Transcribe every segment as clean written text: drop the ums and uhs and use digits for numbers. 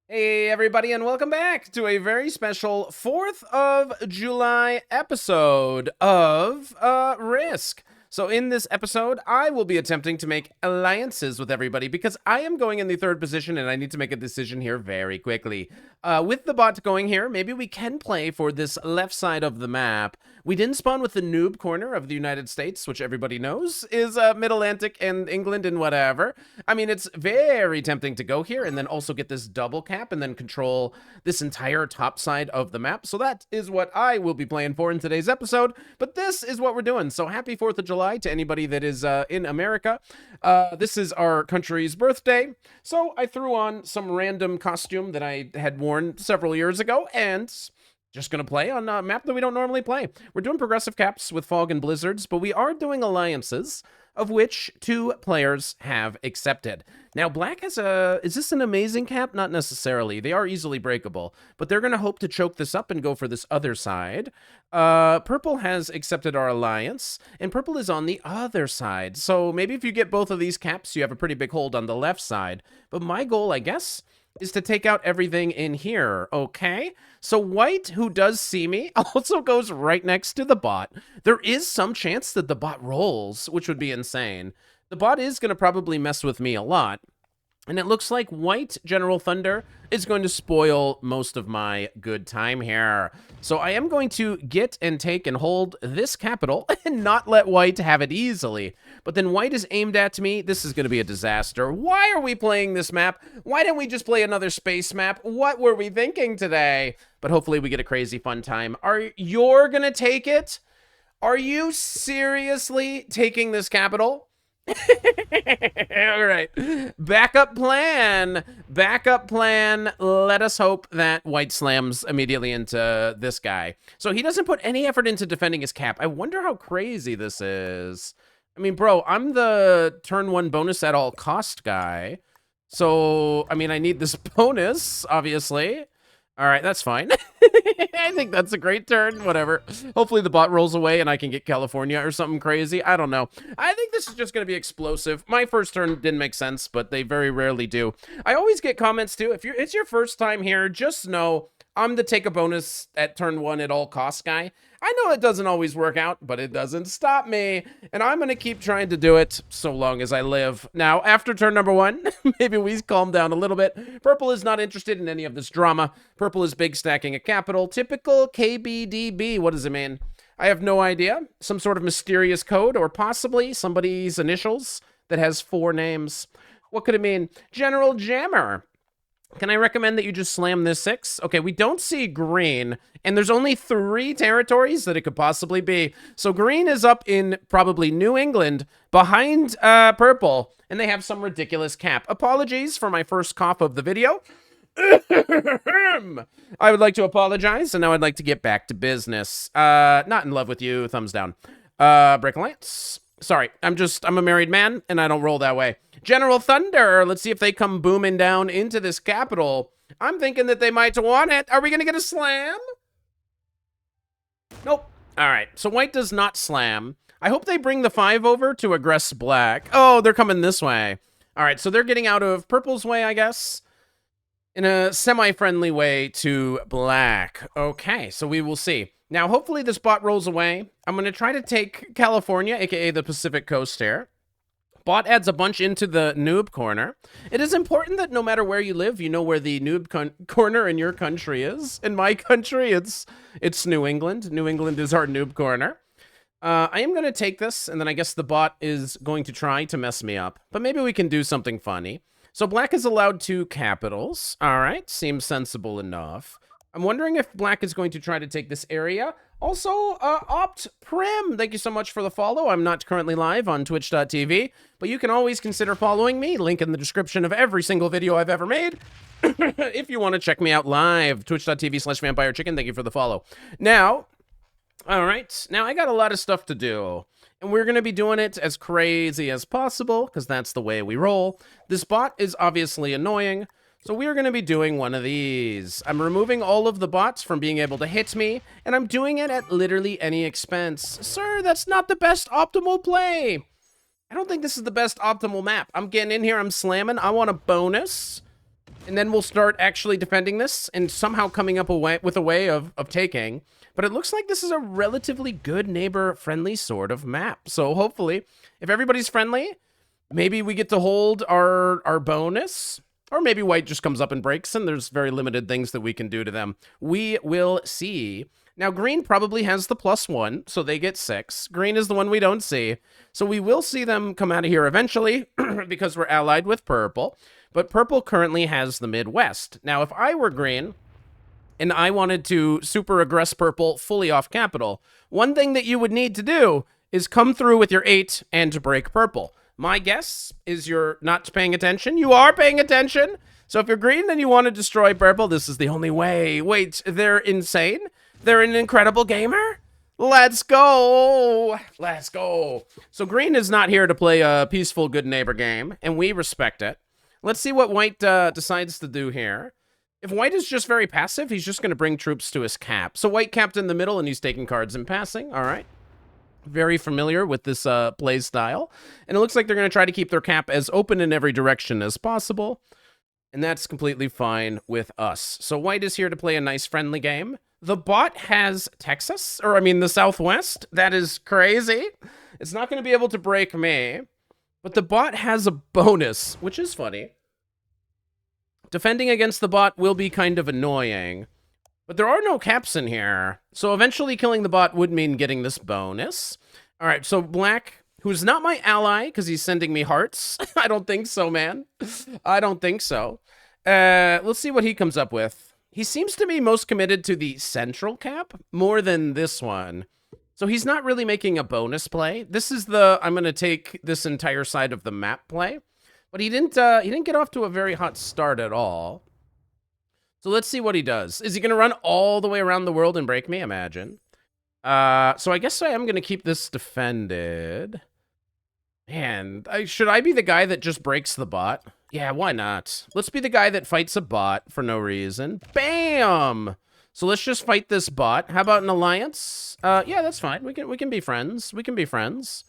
Hey everybody, and welcome back to a very special 4th of July episode of Risk. So in this episode, I will be attempting to make alliances with everybody because I am going in the 3rd position and I need to make a decision here very quickly. With the bot going here, maybe we can play for this left side of the map. We didn't spawn with the noob corner of the United States, which everybody knows is Mid-Atlantic and England and whatever. I mean, it's very tempting to go here and then also get this double cap and then control this entire top side of the map. So that is what I will be playing for in today's episode. But this is what we're doing. So happy 4th of July to anybody that is in America. This is our country's birthday. So I threw on some random costume that I had worn several years ago and just gonna play on a map that we don't normally play. We're doing progressive caps with fog and blizzards, but we are doing alliances, of which 2 players have accepted. Now, black has is this an amazing cap? Not necessarily. They are easily breakable, but they're gonna hope to choke this up and go for this other side. Purple has accepted our alliance, and purple is on the other side. So maybe if you get both of these caps, you have a pretty big hold on the left side. But my goal, I guess, is to take out everything in here, okay? So white, who does see me, also goes right next to the bot. There is some chance that the bot rolls, which would be insane. The bot is going to probably mess with me a lot. And it looks like white General Thunder is going to spoil most of my good time here. So I am going to get and take and hold this capital and not let white have it easily. But then white is aimed at me. This is going to be a disaster. Why are we playing this map? Why didn't we just play another space map? What were we thinking today? But hopefully we get a crazy fun time. You're going to take it? Are you seriously taking this capital? All right. Backup plan. Backup plan. Let us hope that white slams immediately into this guy. So he doesn't put any effort into defending his cap. I wonder how crazy this is. I mean, bro, I'm the turn 1 bonus at all cost guy. So, I mean, I need this bonus, obviously. All right, that's fine. I think that's a great turn. Whatever. Hopefully the bot rolls away and I can get California or something crazy. I don't know. I think this is just going to be explosive. My first turn didn't make sense, but they very rarely do. I always get comments too. If it's your first time here, just know I'm the take a bonus at turn 1 at all costs guy. I know it doesn't always work out, but it doesn't stop me. And I'm going to keep trying to do it so long as I live. Now, after turn number 1, maybe we calm down a little bit. Purple is not interested in any of this drama. Purple is big stacking a capital. Typical KBDB. What does it mean? I have no idea. Some sort of mysterious code or possibly somebody's initials that has 4 names. What could it mean? General Jammer. Can I recommend that you just slam this 6? Okay, we don't see green, and there's only 3 territories that it could possibly be. So green is up in probably New England behind purple, and they have some ridiculous cap. Apologies for my first cough of the video. I would like to apologize, and now I'd like to get back to business. Not in love with you, thumbs down. Break alliance. Sorry, I'm a married man, and I don't roll that way. General Thunder, let's see if they come booming down into this capital. I'm thinking that they might want it. Are we going to get a slam? Nope. All right, so white does not slam. I hope they bring the 5 over to aggress black. Oh, they're coming this way. All right, so they're getting out of purple's way, I guess, in a semi-friendly way to black. Okay, so we will see. Now, hopefully this bot rolls away. I'm going to try to take California, aka the Pacific Coast here. Bot adds a bunch into the noob corner. It is important that no matter where you live, you know where the noob corner in your country is. In my country, it's New England. New England is our noob corner. I am going to take this, and then I guess the bot is going to try to mess me up. But maybe we can do something funny. So black is allowed 2 capitals. All right, seems sensible enough. I'm wondering if black is going to try to take this area. Also, Opt Prim, thank you so much for the follow. I'm not currently live on twitch.tv, but you can always consider following me. Link in the description of every single video I've ever made. If you want to check me out live, twitch.tv/vampirechicken, thank you for the follow. Now, all right, now I got a lot of stuff to do. And we're going to be doing it as crazy as possible, because that's the way we roll. This bot is obviously annoying. So we are going to be doing one of these. I'm removing all of the bots from being able to hit me, and I'm doing it at literally any expense. Sir, that's not the best optimal play. I don't think this is the best optimal map. I'm getting in here, I'm slamming. I want a bonus. And then we'll start actually defending this and somehow coming up with a way of taking. But it looks like this is a relatively good neighbor-friendly sort of map. So hopefully, if everybody's friendly, maybe we get to hold our bonus. Or maybe white just comes up and breaks, and there's very limited things that we can do to them. We will see. Now, green probably has the +1, so they get 6. Green is the one we don't see. So we will see them come out of here eventually, because we're allied with purple. But purple currently has the Midwest. Now, if I were green, and I wanted to super aggress purple fully off capital, one thing that you would need to do is come through with your 8 and to break purple. My guess is you're not paying attention. You are paying attention. So if you're green and you want to destroy purple, this is the only way. Wait, they're insane? They're an incredible gamer? Let's go. Let's go. So green is not here to play a peaceful good neighbor game, and we respect it. Let's see what white decides to do here. If white is just very passive, he's just going to bring troops to his cap. So white capped in the middle, and he's taking cards and passing. All right. Very familiar with this play style. And it looks like they're going to try to keep their cap as open in every direction as possible. And that's completely fine with us. So white is here to play a nice friendly game. The bot has Texas, or I mean the Southwest. That is crazy. It's not going to be able to break me. But the bot has a bonus, which is funny. Defending against the bot will be kind of annoying. But there are no caps in here. So eventually killing the bot would mean getting this bonus. All right, so black, who's not my ally because he's sending me hearts. I don't think so, man. I don't think so. Let's see what he comes up with. He seems to be most committed to the central cap more than this one. So he's not really making a bonus play. This is the I'm going to take this entire side of the map play. But he didn't get off to a very hot start at all. So let's see what he does. Is he going to run all the way around the world and break me? Imagine. So I guess I am going to keep this defended. Man, should I be the guy that just breaks the bot? Yeah, why not? Let's be the guy that fights a bot for no reason. Bam! So let's just fight this bot. How about an alliance? Yeah, that's fine. We can be friends. We can be friends.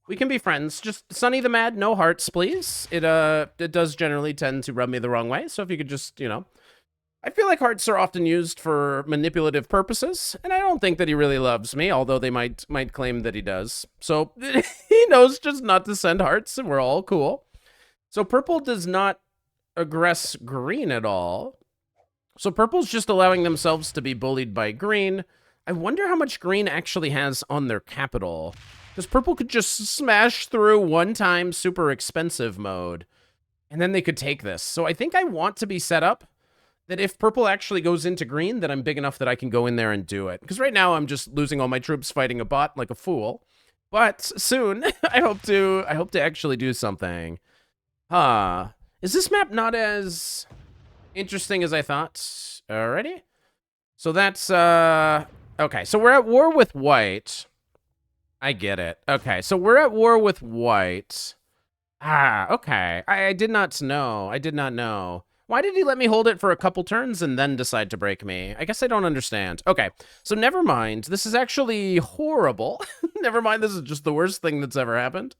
We can be friends. Just Sunny the Mad, no hearts, please. It does generally tend to rub me the wrong way. So if you could just, you know, I feel like hearts are often used for manipulative purposes, and I don't think that he really loves me, although they might claim that he does. So he knows just not to send hearts, and we're all cool. So purple does not aggress green at all. So purple's just allowing themselves to be bullied by green. I wonder how much green actually has on their capital. Because purple could just smash through one time super expensive mode. And then they could take this. So I think I want to be set up that if purple actually goes into green, that I'm big enough that I can go in there and do it. Because right now I'm just losing all my troops fighting a bot like a fool. But soon, I hope to actually do something. Is this map not as interesting as I thought? Alrighty. So that's, okay. So we're at war with white. I get it. Okay, so we're at war with white. Okay. I did not know. I did not know. Why did he let me hold it for a couple turns and then decide to break me? I guess I don't understand. Okay, so never mind. This is actually horrible. Never mind, this is just the worst thing that's ever happened.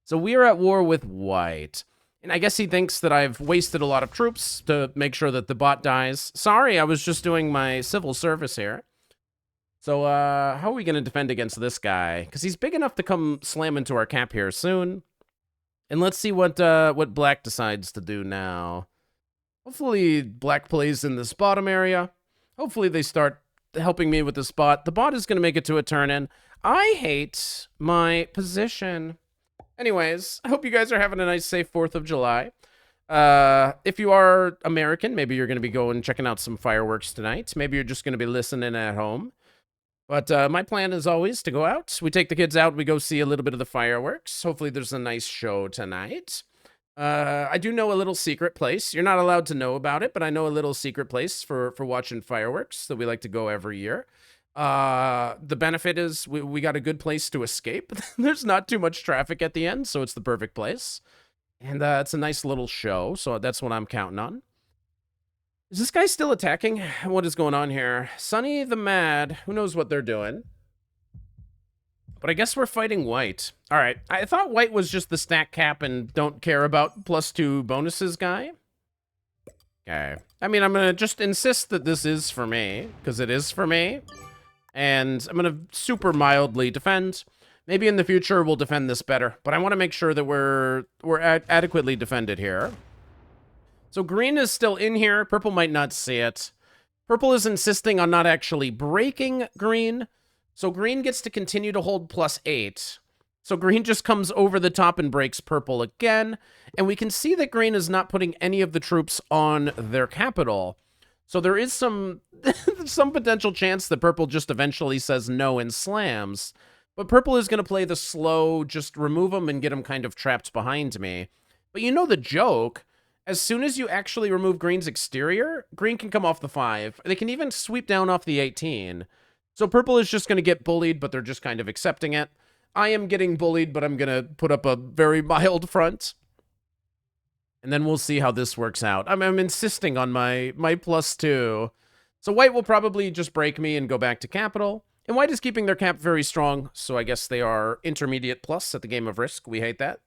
So we are at war with white. And I guess he thinks that I've wasted a lot of troops to make sure that the bot dies. Sorry, I was just doing my civil service here. So, how are we going to defend against this guy? Because he's big enough to come slam into our cap here soon. And let's see what black decides to do now. Hopefully, black plays in this bottom area. Hopefully, they start helping me with this bot. The bot is going to make it to a turn-in. I hate my position. Anyways, I hope you guys are having a nice, safe 4th of July. If you are American, maybe you're going to be going checking out some fireworks tonight. Maybe you're just going to be listening at home. But my plan is always to go out. We take the kids out. We go see a little bit of the fireworks. Hopefully there's a nice show tonight. I do know a little secret place. You're not allowed to know about it, but I know a little secret place for watching fireworks that we like to go every year. The benefit is we got a good place to escape. There's not too much traffic at the end, so it's the perfect place. And it's a nice little show, so that's what I'm counting on. Is this guy still attacking? What is going on here? Sunny the Mad. Who knows what they're doing? But I guess we're fighting white. All right. I thought white was just the stack cap and don't care about +2 bonuses guy. Okay. I mean, I'm going to just insist that this is for me, because it is for me. And I'm going to super mildly defend. Maybe in the future we'll defend this better, but I want to make sure that we're adequately defended here. So green is still in here. Purple might not see it. Purple is insisting on not actually breaking green. So green gets to continue to hold +8. So green just comes over the top and breaks purple again. And we can see that green is not putting any of the troops on their capital. So there is some potential chance that purple just eventually says no and slams. But purple is going to play the slow, just remove them and get them kind of trapped behind me. But you know the joke. As soon as you actually remove green's exterior, green can come off the 5. They can even sweep down off the 18. So purple is just going to get bullied, but they're just kind of accepting it. I am getting bullied, but I'm going to put up a very mild front. And then we'll see how this works out. I'm insisting on my +2. So white will probably just break me and go back to capital. And white is keeping their cap very strong, so I guess they are intermediate plus at the game of Risk. We hate that.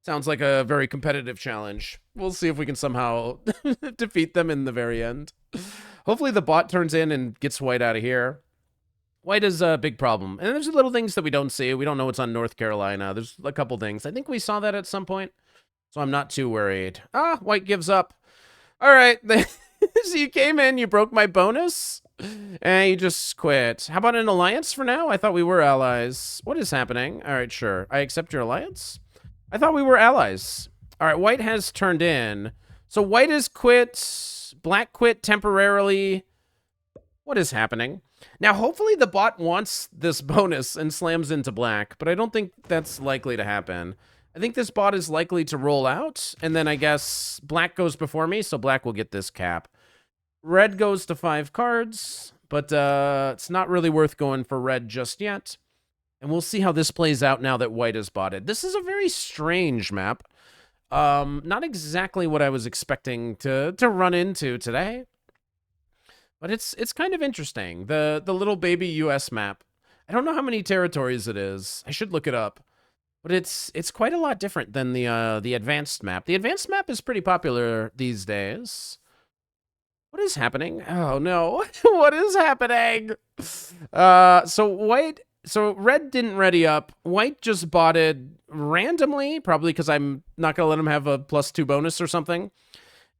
Sounds like a very competitive challenge. We'll see if we can somehow defeat them in the very end. Hopefully the bot turns in and gets white out of here. White is a big problem. And there's little things that we don't see. We don't know what's on North Carolina. There's a couple things. I think we saw that at some point, so I'm not too worried. Ah, white gives up. All right. So you came in, you broke my bonus, and you just quit. How about an alliance for now? I thought we were allies. What is happening? All right, sure. I accept your alliance. I thought we were allies. All right, white has turned in. So white is quit. Black quit temporarily. What is happening? Now, hopefully the bot wants this bonus and slams into black, but I don't think that's likely to happen. I think this bot is likely to roll out, and then I guess black goes before me, so black will get this cap. Red goes to 5 cards, but it's not really worth going for red just yet. And we'll see how this plays out now that white is botted. This is a very strange map. Not exactly what I was expecting to run into today. But it's kind of interesting. The little baby US map. I don't know how many territories it is. I should look it up. But it's quite a lot different than the advanced map. The advanced map is pretty popular these days. What is happening? Oh no. What is happening? So red didn't ready up. White just botted randomly, probably because I'm not going to let him have a +2 bonus or something.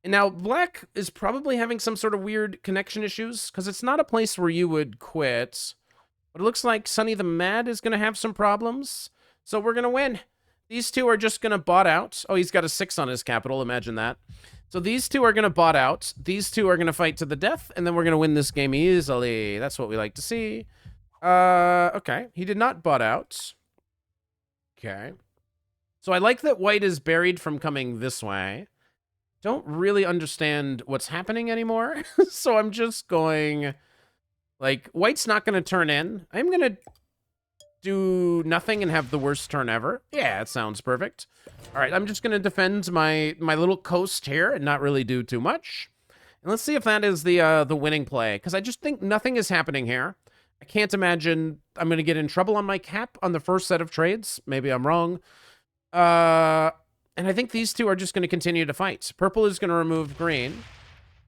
And now black is probably having some sort of weird connection issues because it's not a place where you would quit. But it looks like Sonny the Mad is going to have some problems. So we're going to win. These two are just going to bot out. Oh, he's got a 6 on his capital. Imagine that. So these two are going to bot out. These two are going to fight to the death. And then we're going to win this game easily. That's what we like to see. Okay. He did not bot out. Okay. So I like that white is buried from coming this way. Don't really understand what's happening anymore. So I'm just going, like, white's not going to turn in. I'm going to do nothing and have the worst turn ever. Yeah, it sounds perfect. All right, I'm just going to defend my little coast here and not really do too much. And let's see if that is the winning play, because I just think nothing is happening here. I can't imagine I'm going to get in trouble on my cap on the first set of trades. Maybe I'm wrong. And I think these two are just going to continue to fight. Purple is going to remove green.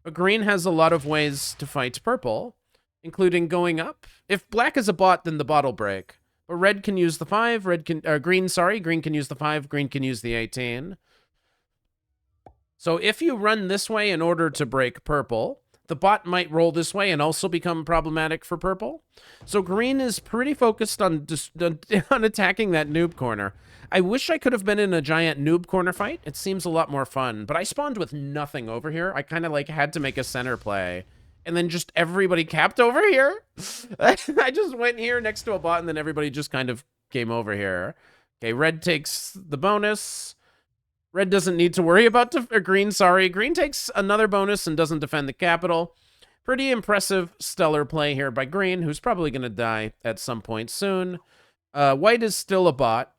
But green has a lot of ways to fight purple, including going up. If black is a bot, then the bot will break. But red can use the 5. Green can use the 5. Green can use the 18. So if you run this way in order to break purple, the bot might roll this way and also become problematic for purple. So green is pretty focused on attacking that noob corner. I wish I could have been in a giant noob corner fight. It seems a lot more fun. But I spawned with nothing over here. I kind of like had to make a center play. And then just everybody capped over here. I just went here next to a bot and then everybody just kind of came over here. Okay, red takes the bonus. Red doesn't need to worry about green, sorry. Green takes another bonus and doesn't defend the capital. Pretty impressive, stellar play here by green, who's probably going to die at some point soon. White is still a bot.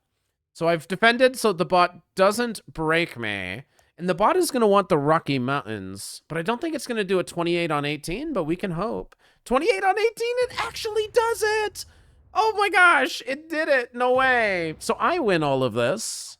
So I've defended so the bot doesn't break me. And the bot is going to want the Rocky Mountains. But I don't think it's going to do a 28 on 18, but we can hope. 28 on 18, it actually does it! Oh my gosh, it did it! No way! So I win all of this.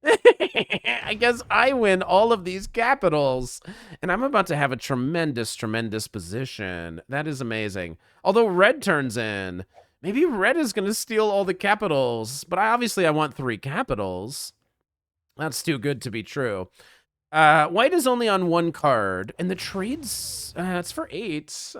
I guess I win all of these capitals. And I'm about to have a tremendous, tremendous position. That is amazing. Although red turns in. Maybe red is going to steal all the capitals. But obviously I want 3 capitals. That's too good to be true. White is only on 1 card. And the trade's... it's for 8. It's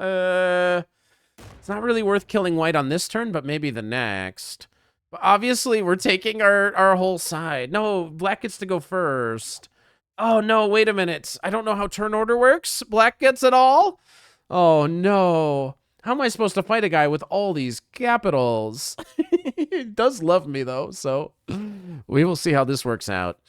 not really worth killing white on this turn, but maybe the next. But obviously, we're taking our whole side. No, black gets to go first. Oh, no, wait a minute. I don't know how turn order works. Black gets it all? Oh, no. How am I supposed to fight a guy with all these capitals? He does love me, though, so we will see how this works out.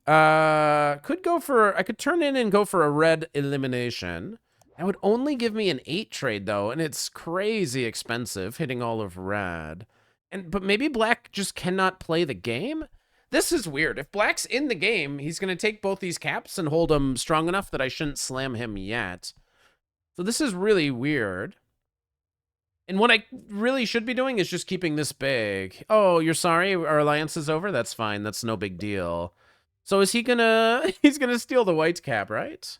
I could turn in and go for a red elimination. That would only give me an 8 trade, though, and it's crazy expensive, hitting all of red. But maybe black just cannot play the game? This is weird. If black's in the game, he's going to take both these caps and hold them strong enough that I shouldn't slam him yet. So this is really weird. And what I really should be doing is just keeping this big. Oh, you're sorry? Our alliance is over? That's fine. That's no big deal. So is he gonna... he's gonna steal the white cap, right?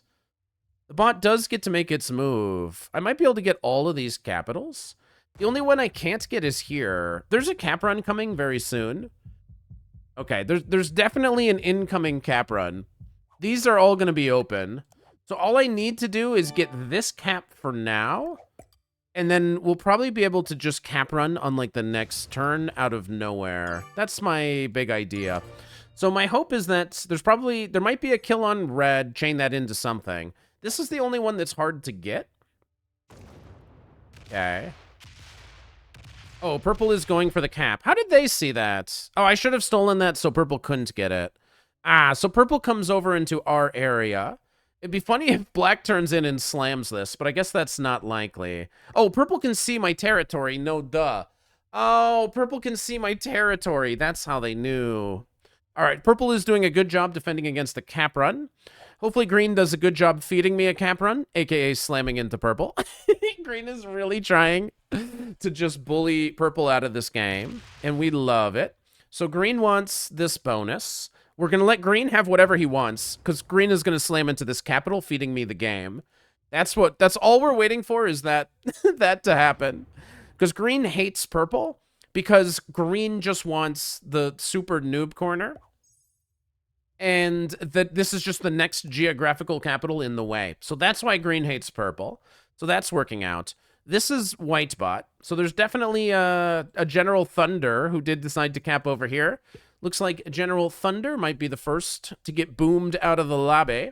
The bot does get to make its move. I might be able to get all of these capitals. The only one I can't get is here. There's a cap run coming very soon. Okay, there's definitely an incoming cap run. These are all going to be open. So all I need to do is get this cap for now. And then we'll probably be able to just cap run on like the next turn out of nowhere. That's my big idea. So my hope is that there might be a kill on red, chain that into something. This is the only one that's hard to get. Okay. Oh, purple is going for the cap. How did they see that? Oh, I should have stolen that so purple couldn't get it. Ah, so purple comes over into our area. It'd be funny if black turns in and slams this, but I guess that's not likely. Oh, purple can see my territory. No, duh. Oh, purple can see my territory. That's how they knew. All right, purple is doing a good job defending against the cap run. Hopefully green does a good job feeding me a cap run, aka slamming into purple. Green is really trying to just bully purple out of this game, and we love it. So green wants this bonus. We're going to let green have whatever he wants, because green is going to slam into this capital, feeding me the game. That's all we're waiting for, is that that to happen. Because green hates purple, because green just wants the super noob corner. And that this is just the next geographical capital in the way. So that's why green hates purple. So that's working out. This is white bot. So there's definitely a General Thunder who did decide to cap over here. Looks like General Thunder might be the first to get boomed out of the lobby.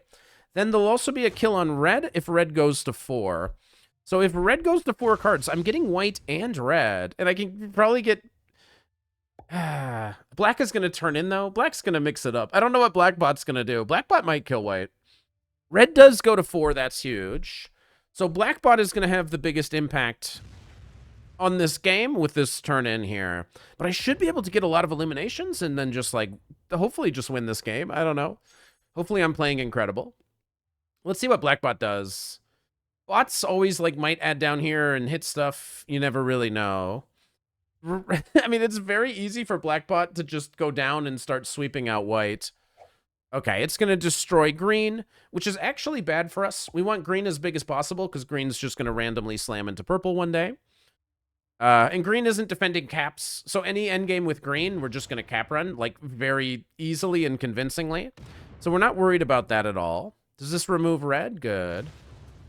Then there'll also be a kill on red if red goes to 4. So if red goes to 4 cards, I'm getting white and red. And I can probably get... Black is going to turn in, though. Black's going to mix it up. I don't know what black bot's going to do. Black bot might kill white. Red does go to 4. That's huge. So black bot is going to have the biggest impact on this game with this turn in here. But I should be able to get a lot of eliminations and then just, like, hopefully just win this game. I don't know. Hopefully I'm playing incredible. Let's see what black bot does. Bots always, like, might add down here and hit stuff. You never really know. I mean, it's very easy for Blackbot to just go down and start sweeping out white. Okay, it's going to destroy green, which is actually bad for us. We want green as big as possible because green's just going to randomly slam into purple one day. And green isn't defending caps, so any endgame with green, we're just going to cap run, like, very easily and convincingly. So we're not worried about that at all. Does this remove red? Good.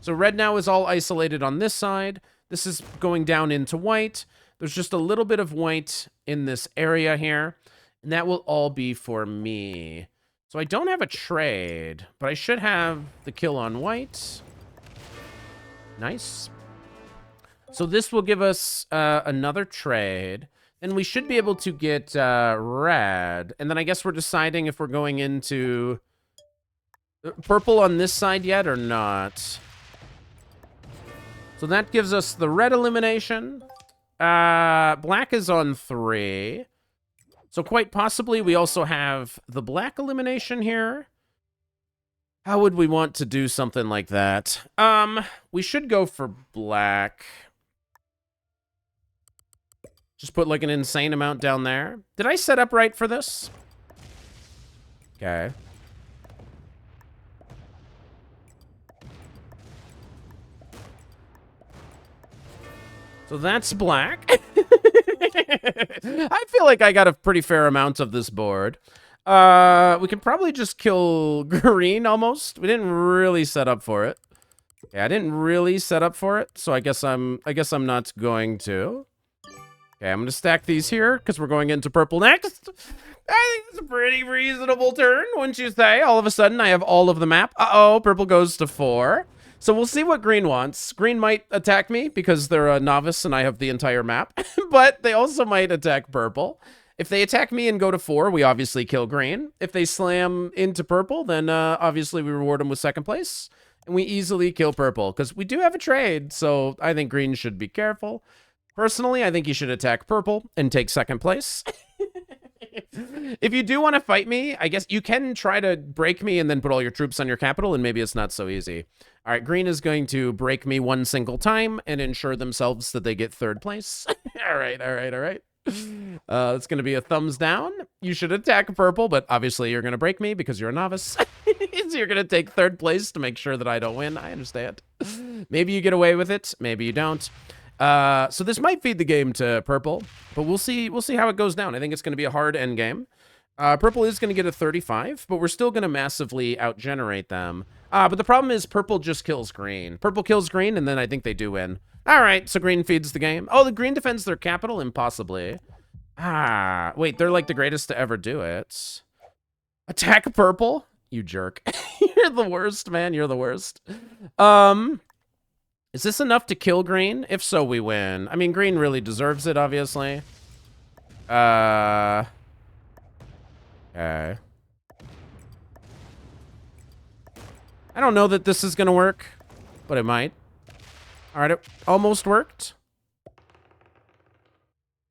So red now is all isolated on this side. This is going down into white. There's just a little bit of white in this area here, and that will all be for me. So I don't have a trade, but I should have the kill on white. Nice. So this will give us another trade, and we should be able to get red. And then I guess we're deciding if we're going into purple on this side yet or not. So that gives us the red elimination. Black is on 3. So quite possibly we also have the black elimination here. How would we want to do something like that? We should go for black. Just put like an insane amount down there. Did I set up right for this? Okay. So that's black. I feel like I got a pretty fair amount of this board. We can probably just kill green almost. We didn't really set up for it. Yeah, I didn't really set up for it, so I guess I'm not going to. Okay, I'm gonna stack these here because we're going into purple next. I think it's a pretty reasonable turn, wouldn't you say? All of a sudden, I have all of the map. Uh-oh, purple goes to 4. So we'll see what green wants. Green might attack me because they're a novice and I have the entire map, but they also might attack purple. If they attack me and go to 4, we obviously kill green. If they slam into purple, then obviously we reward them with 2nd place. And we easily kill purple because we do have a trade, so I think green should be careful. Personally, I think you should attack purple and take 2nd place. If you do want to fight me, I guess you can try to break me and then put all your troops on your capital, and maybe it's not so easy. All right, green is going to break me 1 single time and ensure themselves that they get 3rd place. All right. It's going to be a thumbs down. You should attack purple, but obviously you're going to break me because you're a novice. So you're going to take 3rd place to make sure that I don't win. I understand. Maybe you get away with it. Maybe you don't. So this might feed the game to purple, but we'll see how it goes down. I think it's going to be a hard end game. Purple is going to get a 35, but we're still going to massively outgenerate them. But the problem is purple just kills green. Purple kills green, and then I think they do win. All right, so green feeds the game. Oh, the green defends their capital? Impossibly. Wait, they're like the greatest to ever do it. Attack purple? You jerk. You're the worst, man. You're the worst. Is this enough to kill green? If so, we win. I mean, green really deserves it, obviously. Okay. I don't know that this is gonna work, but it might. All right, it almost worked.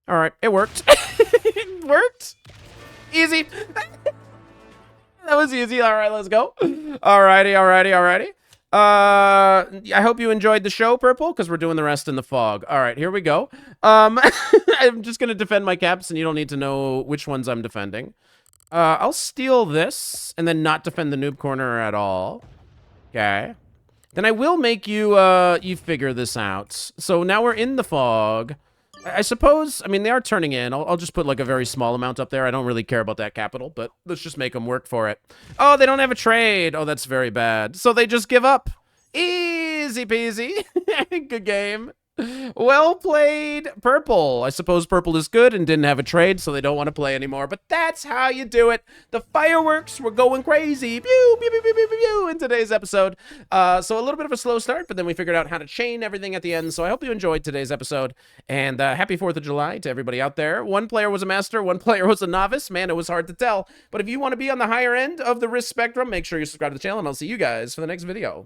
All right, it worked. It worked. Easy. That was easy. All right, let's go. Alrighty. I hope you enjoyed the show, purple, because we're doing the rest in the fog. All right, here we go. I'm just gonna defend my caps, and you don't need to know which ones I'm defending. I'll steal this and then not defend the noob corner at all. Okay. Then I will make you you figure this out. So now we're in the fog. I suppose, I mean, they are turning in. I'll just put like a very small amount up there. I don't really care about that capital, but let's just make them work for it. Oh, they don't have a trade. Oh, that's very bad. So they just give up. Easy peasy. Good game. Well played, purple. I suppose purple is good and didn't have a trade, so they don't want to play anymore. But that's how you do it. The fireworks were going crazy. Pew, pew, pew, pew, pew, pew, in today's episode. So a little bit of a slow start, but then we figured out how to chain everything at the end. So I hope you enjoyed today's episode. And happy 4th of July to everybody out there. One player was a master, one player was a novice. Man, it was hard to tell. But if you want to be on the higher end of the risk spectrum, make sure you subscribe to the channel, and I'll see you guys for the next video.